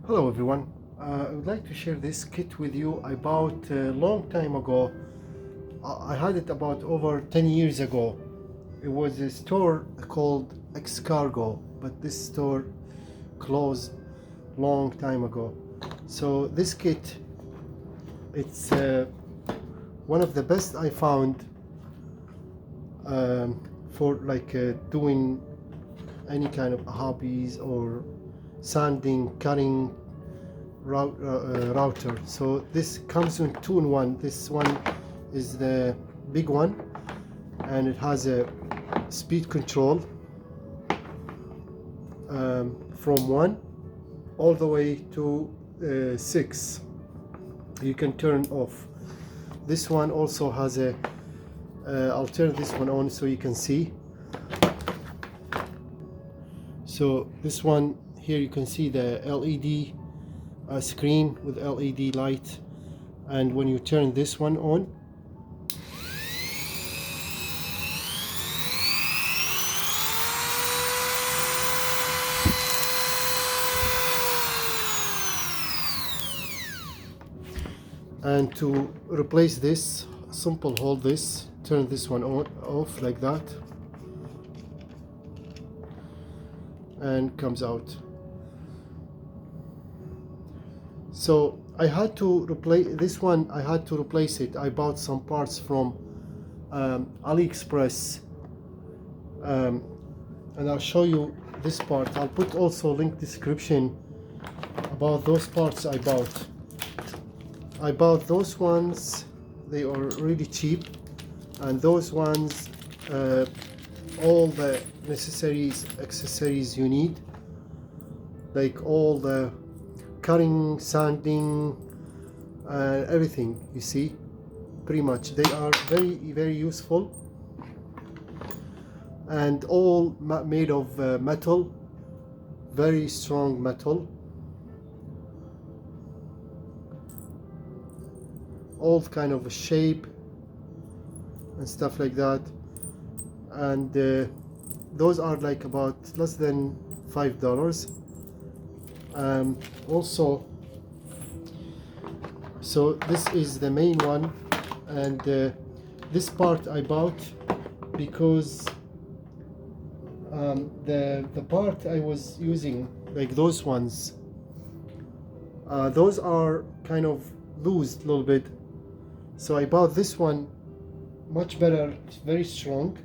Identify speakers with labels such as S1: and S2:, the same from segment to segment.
S1: Hello everyone. I would like to share this kit with you. I bought a long time ago. I had it about over 10 years ago. It was a store called X-Cargo, but this store closed long time ago. So this kit, it's one of the best I found for doing any kind of hobbies or sanding, cutting, router. So this comes in 2-in-1. This one is the big one, and it has a speed control from 1 all the way to 6. You can turn off. This one also has a I'll turn this one on so you can see. So this one here, you can see the LED screen with LED light, and when you turn this one on, and to replace this, simple hold this, turn this one on, off like that, and comes out. So I had to replace this one. I had to replace it. I bought some parts from AliExpress, and I'll show you this part. I'll put also link description about those parts I bought. I bought those ones. They are really cheap, and those ones all the accessories you need, like all the cutting, sanding, everything. You see, pretty much they are very useful, and all made of metal, very strong metal, all kind of a shape and stuff like that. And those are like about less than $5. Also, so this is the main one, and this part I bought because the part I was using, like those ones, those are kind of loose a little bit. So I bought this one, much better. It's very strong,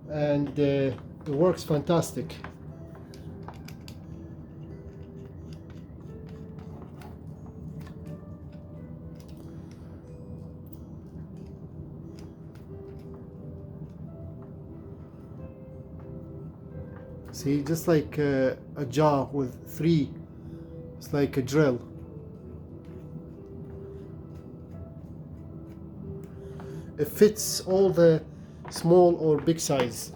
S1: and it works fantastic. See, just like a jaw with 3, it's like a drill. It fits all the small or big size.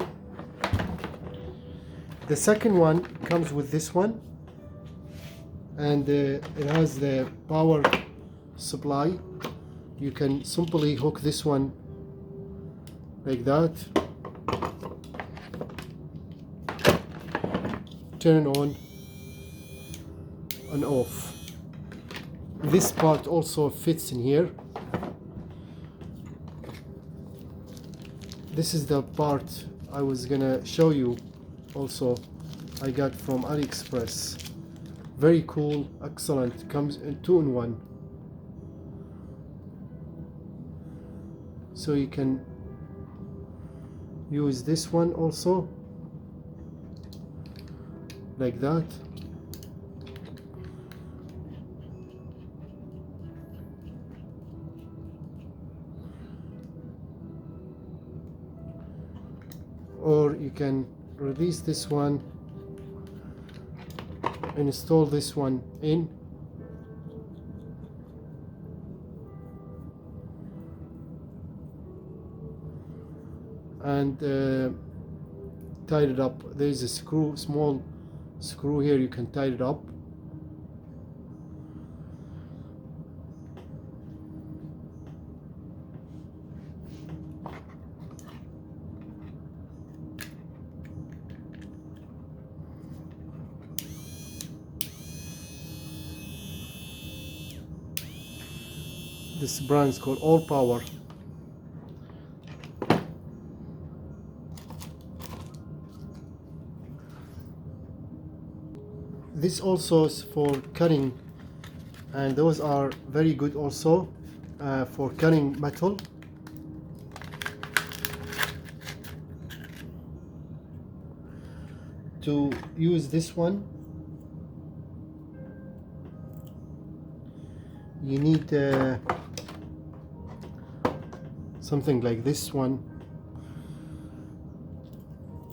S1: The second one comes with this one, and it has the power supply. You can simply hook this one like that, turn on and off. This part also fits in here. This is the part I was gonna show you also. I got from AliExpress. Very cool, excellent. Comes in 2-in-1. So you can use this one also like that. Or you can release this one, install this one in, and tied it up. There is a small screw here. You can tie it up. This brand is called All Power. This also is for cutting, and those are very good also for cutting metal. To use this one, you need something like this one,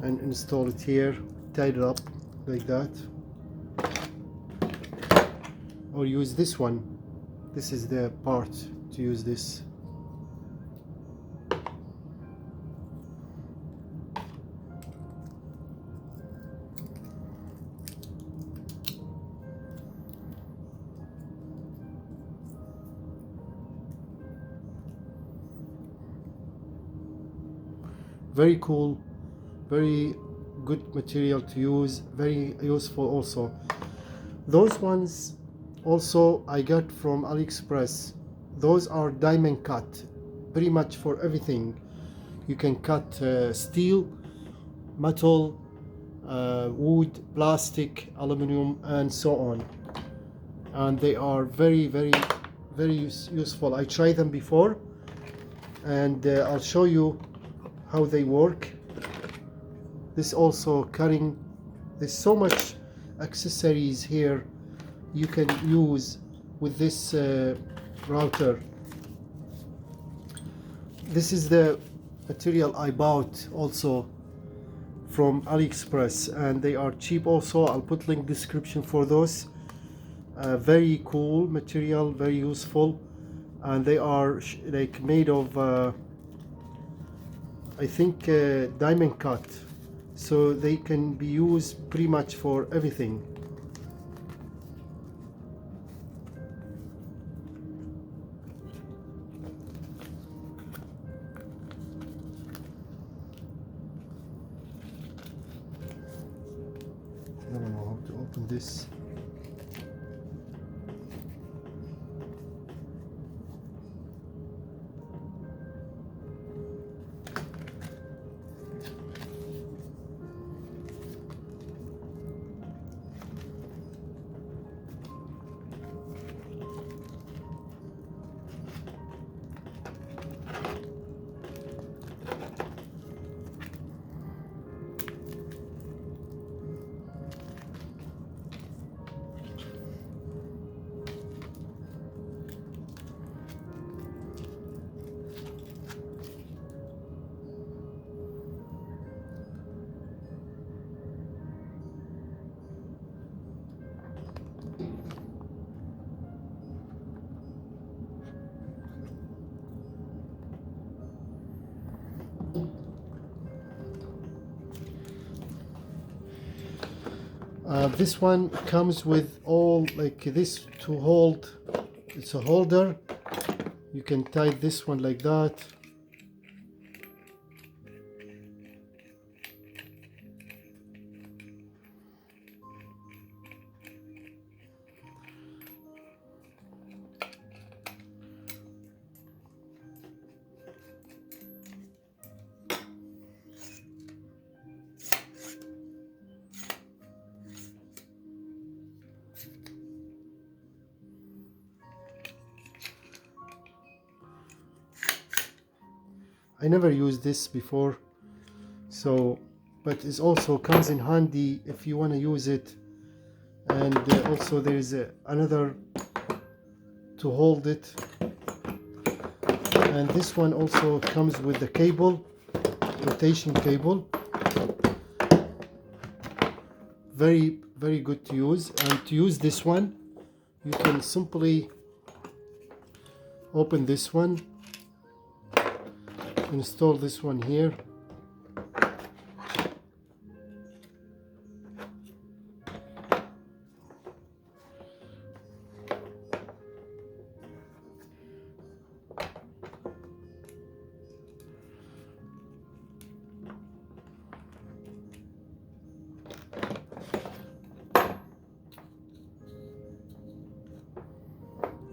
S1: and install it here, tie it up like that, or use this one. This is the part to use this. Very cool, very good material to use, very useful also. Those ones also I got from AliExpress. Those are diamond cut, pretty much for everything. You can cut steel, metal, wood, plastic, aluminum, and so on. And they are very, very, very useful. I tried them before, and I'll show you how they work. This also cutting. There's so much accessories here you can use with this router. This is the material I bought also from AliExpress, and they are cheap also. I'll put link description for those. Very cool material, very useful, and they are like made of I think diamond cut, so they can be used pretty much for everything. I don't know how to open this. This one comes with all like this to hold. It's a holder. You can tie this one like that. I never used this before, so but it also comes in handy if you want to use it. And also there is another to hold it, and this one also comes with the cable, rotation cable. Very, very good to use. And to use this one, you can simply open this one, install this one here,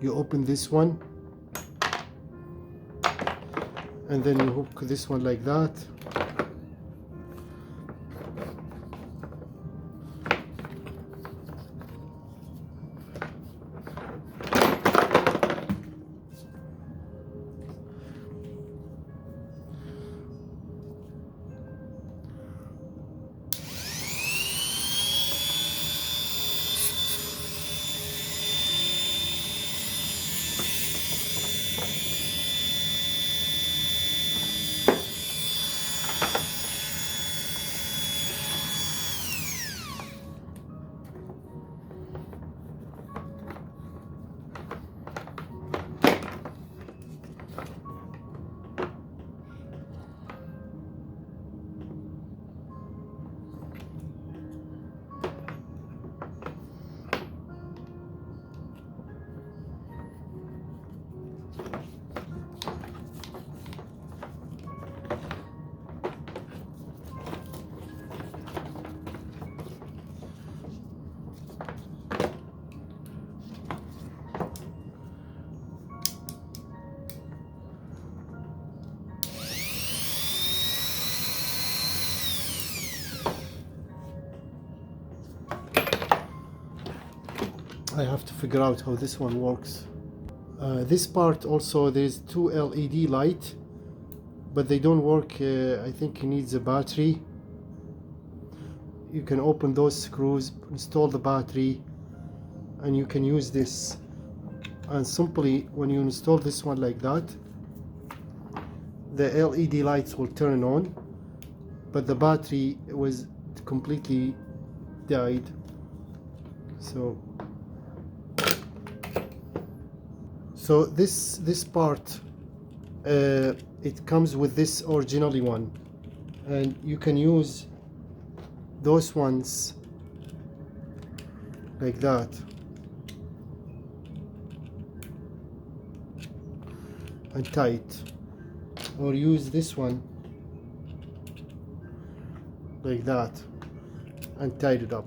S1: you open this one, and then you hook this one like that. I have to figure out how this one works. This part also, there's two LED light, but they don't work. I think it needs a battery. You can open those screws, install the battery, and you can use this. And simply when you install this one like that, the LED lights will turn on, but the battery was completely died. So this part, it comes with this originally one, and you can use those ones like that, and tight, or use this one like that and tied it up.